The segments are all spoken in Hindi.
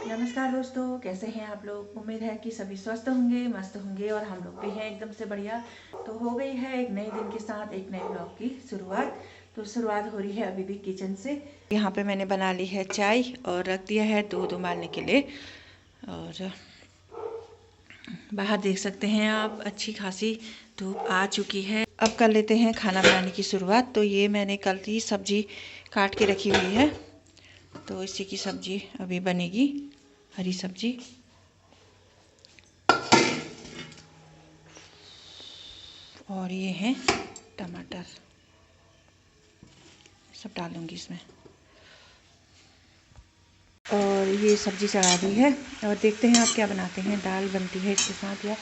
नमस्कार दोस्तों, कैसे हैं आप लोग। उम्मीद है कि सभी स्वस्थ होंगे, मस्त होंगे और हम लोग भी हैं एकदम से बढ़िया। तो हो गई है एक नए दिन के साथ एक नए ब्लॉग की शुरुआत। तो शुरुआत हो रही है अभी भी किचन से। यहाँ पे मैंने बना ली है चाय और रख दिया है दूध उबालने के लिए। और बाहर देख सकते हैं आप, अच्छी खासी धूप आ चुकी है। अब कर लेते हैं खाना बनाने की शुरुआत। तो ये मैंने कल की सब्जी काट के रखी हुई है, तो इसी की सब्जी अभी बनेगी, हरी सब्जी। और ये है टमाटर, सब डालूंगी इसमें। और ये सब्जी चढ़ा दी है और देखते हैं आप क्या बनाते हैं। दाल बनती है इसके साथ या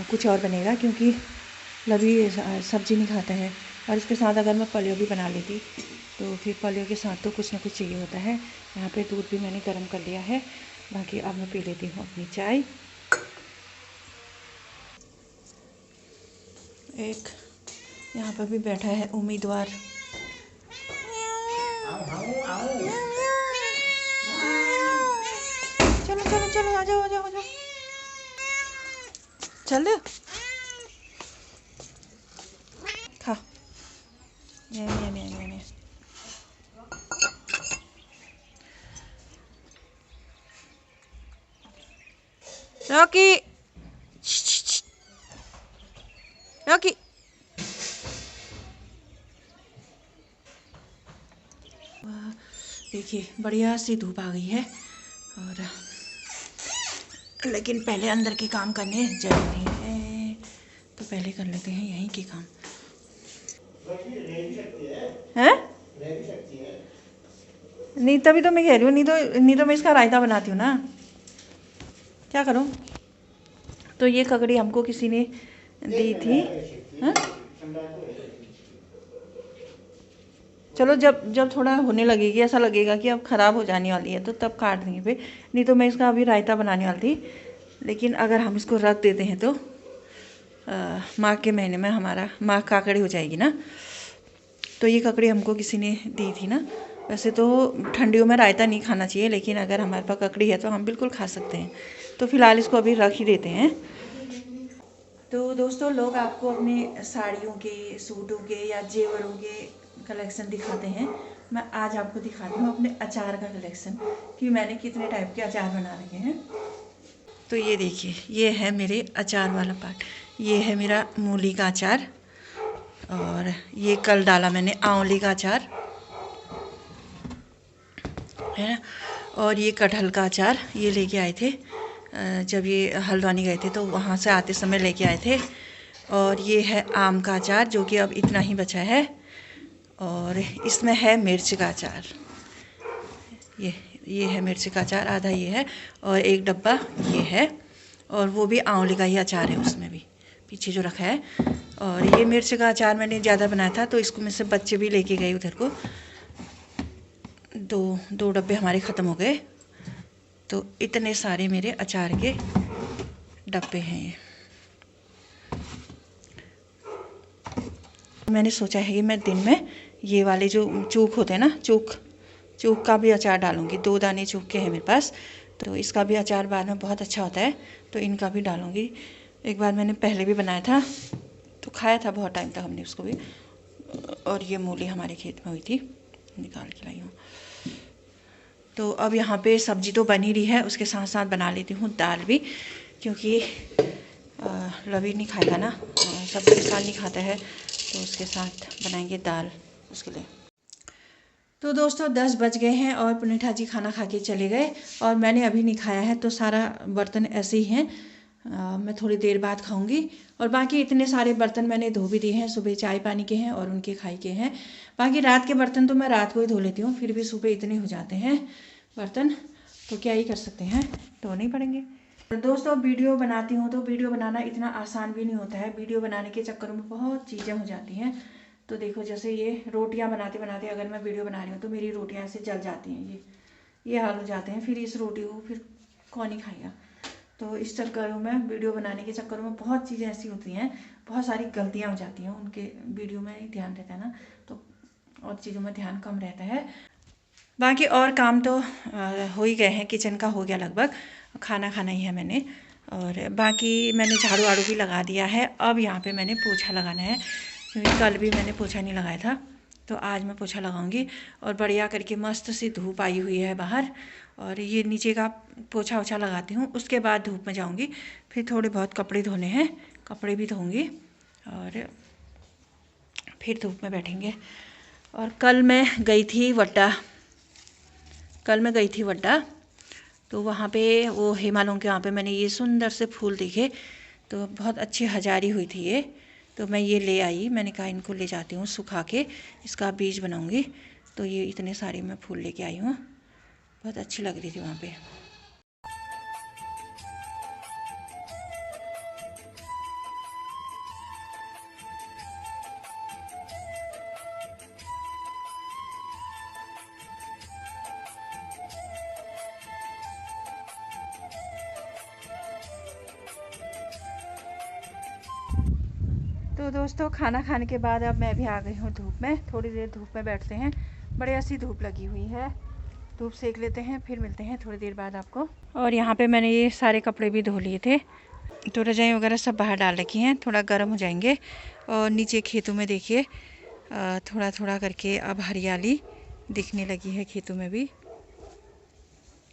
कुछ और बनेगा, क्योंकि लवी सब्जी नहीं खाता है। और इसके साथ अगर मैं पलियो भी बना लेती तो फिर पलियो के साथ तो कुछ ना कुछ चाहिए होता है। यहाँ पे दूध भी मैंने गर्म कर लिया है। बाकी अब मैं पी लेती हूँ अपनी चाय। एक यहाँ पर भी बैठा है उम्मीदवार। चलो चलो चलो, आ जाओ आ जाओ आ जाओ, चल खा। मैं रॉकी, रॉकी। देखिए बढ़िया सी धूप आ गई है, और लेकिन पहले अंदर के काम करने जरूरी है, तो पहले कर लेते हैं यहीं के काम। हैं? नहीं, तभी तो मैं कह रही हूँ, नहीं तो मैं इसका रायता बनाती हूँ ना, क्या करूँ। तो ये ककड़ी हमको किसी ने दी थी। हाँ? चलो, जब जब थोड़ा होने लगेगी, ऐसा लगेगा कि अब ख़राब हो जाने वाली है, तो तब काट देंगे फिर। नहीं तो मैं इसका अभी रायता बनाने वाली थी। लेकिन अगर हम इसको रख देते हैं तो माघ के महीने में हमारा माघ काकड़ी हो जाएगी ना। तो ये ककड़ी हमको किसी ने दी थी ना। वैसे तो ठंडियों में रायता नहीं खाना चाहिए, लेकिन अगर हमारे पास ककड़ी है तो हम बिल्कुल खा सकते हैं। तो फिलहाल इसको अभी रख ही देते हैं। तो दोस्तों, लोग आपको अपने साड़ियों के, सूटों के या जेवरों के कलेक्शन दिखाते हैं। मैं आज आपको दिखाती हूँ अपने अचार का कलेक्शन, कि मैंने कितने टाइप के अचार बना रखे हैं। तो ये देखिए, ये है मेरे अचार वाला पार्ट। ये है मेरा मूली का अचार, और ये कल डाला मैंने आंवली का अचार है ना। और ये कटहल का अचार ये लेके आए थे, जब ये हल्द्वानी गए थे तो वहाँ से आते समय लेके आए थे। और ये है आम का अचार, जो कि अब इतना ही बचा है। और इसमें है मिर्च का अचार। ये है मिर्च का अचार, आधा ये है, और एक डब्बा ये है। और वो भी आंवले का ही अचार है, उसमें भी पीछे जो रखा है। और ये मिर्च का अचार मैंने ज़्यादा बनाया था, तो इसको में से बच्चे भी लेके गए उधर को। दो डब्बे हमारे ख़त्म हो गए। तो इतने सारे मेरे अचार के डब्बे हैं ये। मैंने सोचा है कि मैं दिन में ये वाले जो चूक होते हैं ना, चूक का भी अचार डालूंगी। 2 दाने चूक के हैं मेरे पास, तो इसका भी अचार बाद में बहुत अच्छा होता है, तो इनका भी डालूंगी। एक बार मैंने पहले भी बनाया था, तो खाया था बहुत टाइम तक हमने उसको भी। और ये मूली हमारे खेत में हुई थी, निकाल के लाई हूँ। तो अब यहाँ पे सब्जी तो बन ही रही है, उसके साथ साथ बना लेती हूँ दाल भी, क्योंकि लवी नहीं खाएगा ना, सब्जी के साथ नहीं खाता है, तो उसके साथ बनाएंगे दाल उसके लिए। तो दोस्तों 10 बज गए हैं और पुनीठा जी खाना खा के चले गए, और मैंने अभी नहीं खाया है, तो सारा बर्तन ऐसे ही हैं। मैं थोड़ी देर बाद खाऊंगी। और बाकी इतने सारे बर्तन मैंने धो भी दिए हैं, सुबह चाय पानी के हैं और उनके खाई के हैं। बाकी रात के बर्तन तो मैं रात को ही धो लेती हूँ, फिर भी सुबह इतने हो जाते हैं बर्तन, तो क्या ही कर सकते हैं, धोने पड़ेंगे। दोस्तों वीडियो बनाती हूँ तो वीडियो बनाना इतना आसान भी नहीं होता है। वीडियो बनाने के चक्कर में बहुत चीज़ें हो जाती हैं। तो देखो, जैसे ये रोटियां बनाते बनाते अगर मैं वीडियो बना रही हूँ तो मेरी रोटियां ऐसे जल जाती हैं, ये हाल हो जाते हैं। फिर इस रोटी को फिर कौन ही खाएगा। तो इस चक्करों में, वीडियो बनाने के चक्करों में बहुत चीज़ें ऐसी होती हैं, बहुत सारी गलतियाँ हो जाती हैं। उनके वीडियो में ही ध्यान रहता है ना, तो और चीज़ों में ध्यान कम रहता है। बाकी और काम तो हो ही गए हैं, किचन का हो गया लगभग, खाना खाना ही है मैंने। और बाकी मैंने झाड़ू वाड़ू भी लगा दिया है। अब यहाँ पे मैंने पोछा लगाना है, क्योंकि कल भी मैंने पोछा नहीं लगाया था, तो आज मैं पोछा लगाऊंगी। और बढ़िया करके मस्त सी धूप आई हुई है बाहर, और ये नीचे का पोछा ओछा लगाती हूँ, उसके बाद धूप में जाऊँगी। फिर थोड़े बहुत कपड़े धोने हैं, कपड़े भी धोऊँगी और फिर धूप में बैठेंगे। और कल मैं गई थी वड्डा, तो वहाँ पे वो हिमालयों के वहाँ पे मैंने ये सुंदर से फूल देखे, तो बहुत अच्छी हजारी हुई थी ये, तो मैं ये ले आई। मैंने कहा इनको ले जाती हूँ सुखा के, इसका बीज बनाऊँगी। तो ये इतने सारे मैं फूल लेके आई हूँ, बहुत अच्छी लग रही थी वहाँ पे। तो दोस्तों खाना खाने के बाद अब मैं भी आ गई हूँ धूप में। थोड़ी देर धूप में बैठते हैं, बढ़िया सी धूप लगी हुई है, धूप सेक लेते हैं, फिर मिलते हैं थोड़ी देर बाद आपको। और यहाँ पे मैंने ये सारे कपड़े भी धो लिए थे, तो रजाई वगैरह सब बाहर डाल रखी हैं, थोड़ा गर्म हो जाएंगे। और नीचे खेतों में देखिए थोड़ा थोड़ा करके अब हरियाली दिखने लगी है खेतों में भी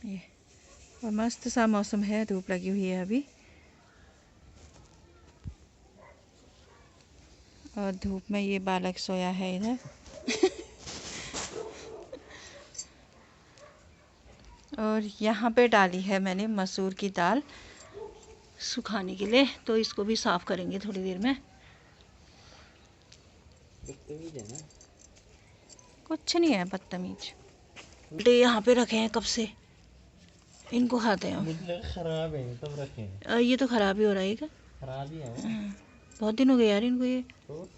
ये, और मस्त सा मौसम है, धूप लगी हुई है अभी। और धूप में ये बालक सोया है इधर और यहाँ पे डाली है मैंने मसूर की दाल सुखाने के लिए, तो इसको भी साफ करेंगे थोड़ी देर में। बदतमीज है ना? कुछ नहीं है बदतमीज। उल्टे यहाँ पे रखे हैं कब से, इनको खाते हैं हम। खराब है तब रखे हैं। ये तो खराब ही हो रहा है क्या? खराब ही है, बहुत दिन हो गए यार इनको।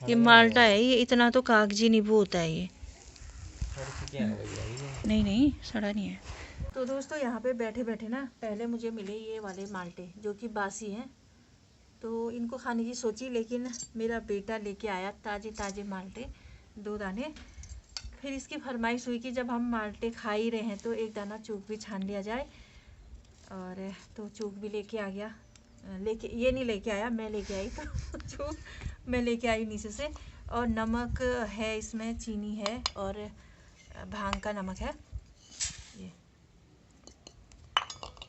ये माल्टा है, ये इतना तो कागजी नींबू होता है ये। नहीं नहीं सड़ा नहीं है। तो दोस्तों यहाँ पे बैठे बैठे ना पहले मुझे मिले ये वाले माल्टे जो कि बासी हैं, तो इनको खाने की सोची, लेकिन मेरा बेटा लेके आया ताज़े ताज़े माल्टे 2 दाने। फिर इसकी फरमाइश हुई कि जब हम माल्टे खा ही रहे हैं तो एक दाना चूक भी छान लिया जाए। और तो चूक भी लेके आ गया, ये नहीं लेके आया, मैं लेके आई, तो चूक मैं लेके आई नीचे से। और नमक है इसमें, चीनी है और भांग का नमक है ये।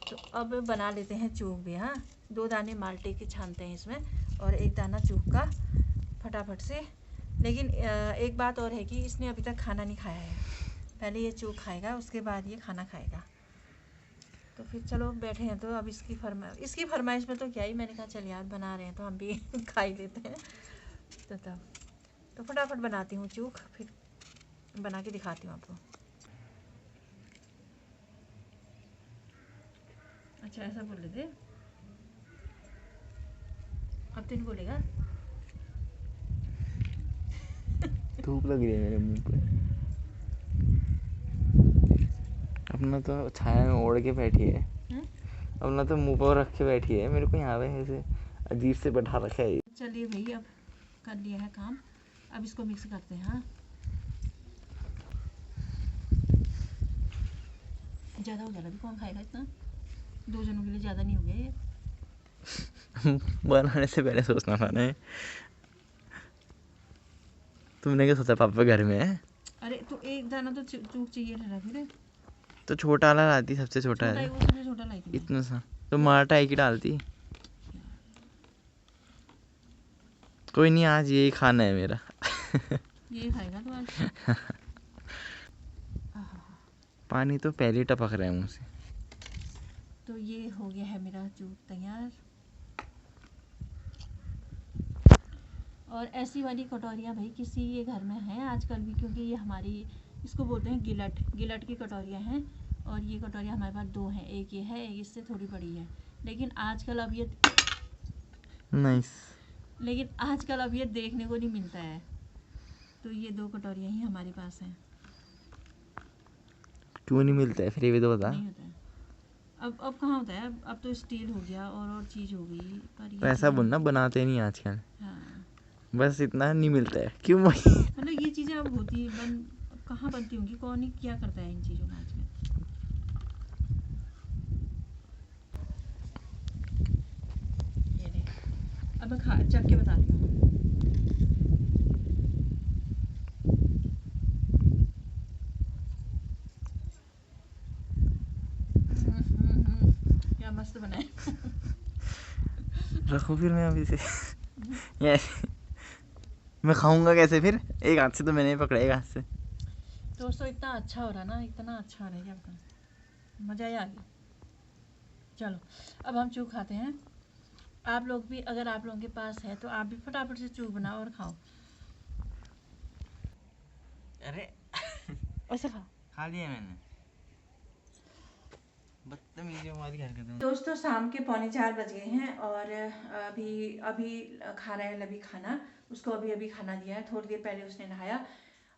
तो अब बना लेते हैं चूक भी। हाँ 2 दाने माल्टे के छानते हैं इसमें और 1 दाना चूक का फटाफट से। लेकिन एक बात और है कि इसने अभी तक खाना नहीं खाया है, पहले ये चूक खाएगा उसके बाद ये खाना खाएगा। तो फिर चलो बैठे हैं तो अब इसकी फरमाइश में तो क्या ही, मैंने कहा चल यार बना रहे हैं तो हम भी खा ही लेते हैं। तो तब तो फटाफट बनाती हूँ चूक, फिर बना के दिखाती हूँ आपको। अच्छा ऐसा बोल लेते, अब तो नहीं बोलेगा। धूप लग रही है मेरे मुंह पे, अपना तो छाया में ओढ़ के बैठी है, अपना तो मुंह पर रख के बैठी है, मेरे को यहाँ पे ऐसे अजीब से बैठा रखा है। चलिए भाई अब कर लिया है काम, अब इसको मिक्स करते हैं। हाँ ज़्यादा हो गया, अभी कौन खाएगा इतना, 2 जनों के लिए ज़्यादा नहीं हो गया ये। बनाने से पहले सोचना था ना, तुमने क्या सोचा पापा घर में है? अरे तो 1 दाना तो चूक चाहिए था फिर, तो छोटा वाला लाती, सबसे छोटा है वो सबसे छोटा लाई थी इतना सा, तो माल्टा एक ही डालती। कोई नहीं आज यही खाना है मेरा यही खाएगा तो आज। पानी तो पहले ही टपक रहा है मुँह से। तो ये हो गया है मेरा चूक तैयार। और ऐसी वाली कटोरियाँ भाई किसी के घर में हैं आजकल भी, क्योंकि ये हमारी इसको बोलते हैं गिलट की कटोरियाँ हैं। और ये कटोरियाँ हमारे पास 2 हैं, एक ये है, एक इससे थोड़ी बड़ी है। लेकिन आजकल अब ये देखने को नहीं मिलता है, तो ये 2 कटोरियाँ ही हमारे पास हैं। क्यों नहीं मिलता है फिर ये भी तो बता। नहीं होता है अब कहाँ होता है, अब तो स्टील हो गया और चीज़ हो गई, पर तो ऐसा बोलना बनाते नहीं आजकल। हाँ बस इतना नहीं मिलता है क्यों मतलब ये चीज़ें अब होती है बंद, कहाँ बनती होंगी, कौन ही क्या करता है इन चीज़ों में आजकल। ये देख, अब मैं खा चख के बताती हूँ। क्या मस्त बना है। रखो फिर मैं अभी से ये मैं खाऊंगा कैसे फिर? एक हाथ से तो मैंने पकड़ा, एक हाथ से। दोस्तों इतना अच्छा हो रहा ना, इतना अच्छा हो रहा है, क्या बताऊँ, मज़ा ही आ गया। चलो अब हम चूक खाते हैं। आप लोग भी, अगर आप लोगों के पास है तो आप भी फटाफट से चूक बनाओ और खाओ। अरे ऐसे खा लिया मैंने। बदतमीजी वाली हरकतें। दोस्तों शाम के 3:45 बज गए हैं और अभी खा रहा है लभी खाना। उसको अभी खाना दिया है, थोड़ी देर पहले उसने नहाया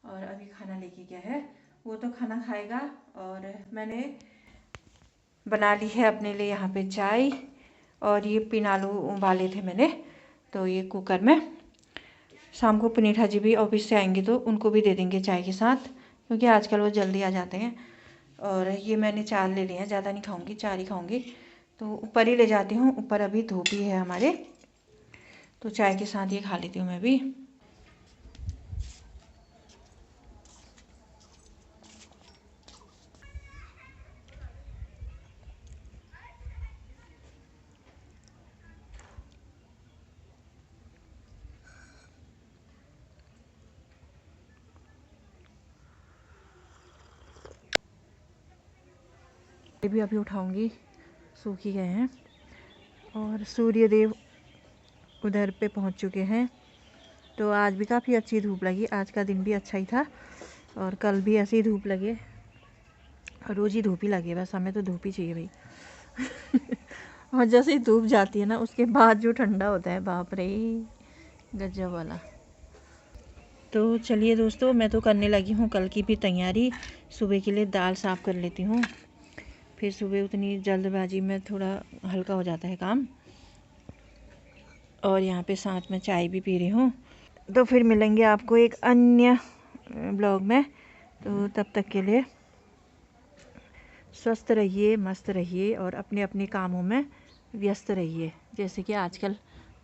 और अभी खाना लेके गया है। वो तो खाना खाएगा। और मैंने बना ली है अपने लिए यहाँ पे चाय, और ये पिनालू उबाले थे मैंने, तो ये कुकर में। शाम को पुनीठा जी भी ऑफिस से आएंगे तो उनको भी दे देंगे चाय के साथ, क्योंकि आजकल वो जल्दी आ जाते हैं। और ये मैंने 4 ले लिए हैं, ज़्यादा नहीं खाऊंगी, 4 ही खाऊंगी। तो ऊपर ही ले जाती हूँ, ऊपर अभी धूप ही है हमारे, तो चाय के साथ ये खा लेती हूँ मैं भी। ये भी अभी उठाऊंगी, सूख ही गए हैं। और सूर्य देव उधर पे पहुंच चुके हैं। तो आज भी काफ़ी अच्छी धूप लगी, आज का दिन भी अच्छा ही था। और कल भी ऐसी धूप लगे, रोज़ ही धूप ही लगे, बस हमें तो धूप ही चाहिए भाई। और जैसे ही धूप जाती है ना, उसके बाद जो ठंडा होता है, बाप रे गजब वाला। तो चलिए दोस्तों, मैं तो करने लगी हूँ कल की भी तैयारी। सुबह के लिए दाल साफ़ कर लेती हूँ, फिर सुबह उतनी जल्दबाजी में थोड़ा हल्का हो जाता है काम। और यहाँ पे साथ में चाय भी पी रही हूँ। तो फिर मिलेंगे आपको एक अन्य ब्लॉग में। तो तब तक के लिए स्वस्थ रहिए, मस्त रहिए और अपने अपने कामों में व्यस्त रहिए। जैसे कि आजकल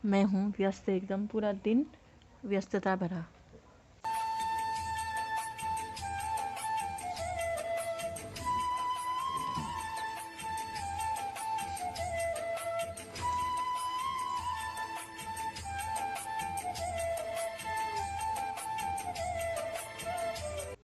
मैं हूँ व्यस्त, एकदम पूरा दिन व्यस्तता भरा।